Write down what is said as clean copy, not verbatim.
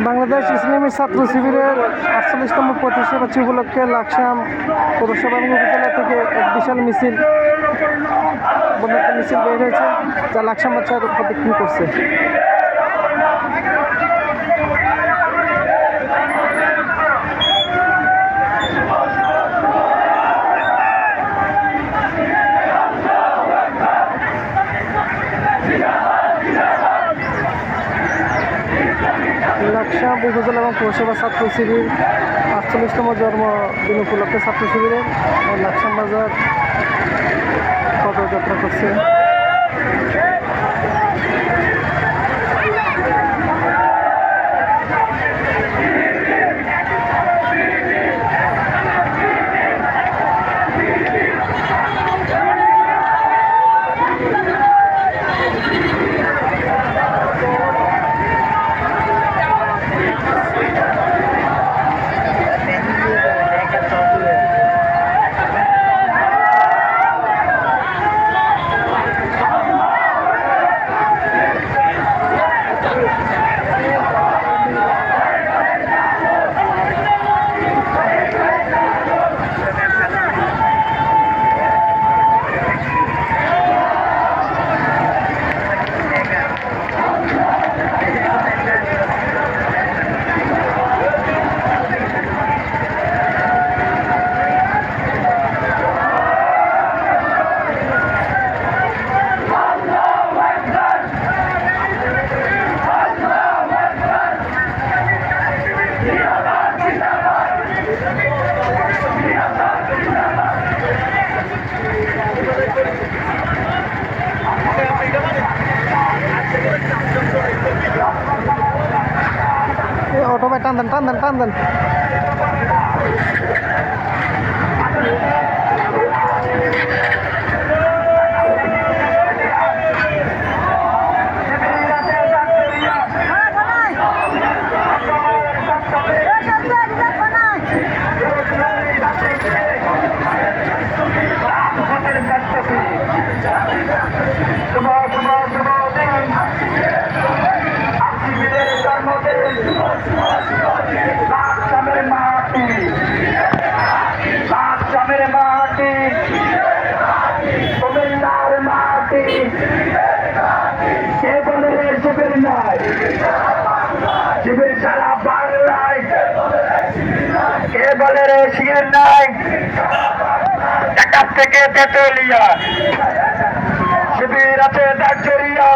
বাংলাদেশ ইসলামী ছাত্র শিবিরের 48তম প্রতিষ্ঠাবার্ষিকী উপলক্ষে লাকসাম পৌরসভা এবং উপজেলা থেকে এক বিশাল মিছিল বন্যাত্ম মিছিল বের হয়েছে, যা লাকসাম বাচ্চার প্রদক্ষিণ করছে। লাকসাম উপজেলা এবং পৌরসভা ছাত্র শিবির 48তম জন্মদিন উপলক্ষে ছাত্র শিবিরের লাকসাম বাজার পদযাত্রা করছে। অটো ভাই টান দেন টান দেন টান দেন। শিবির সারা বাংলায় কে বলে রে শিবির নাই, ঢাকা থেকে তেতুলিয়া শিবির আছে দার্জরিয়া।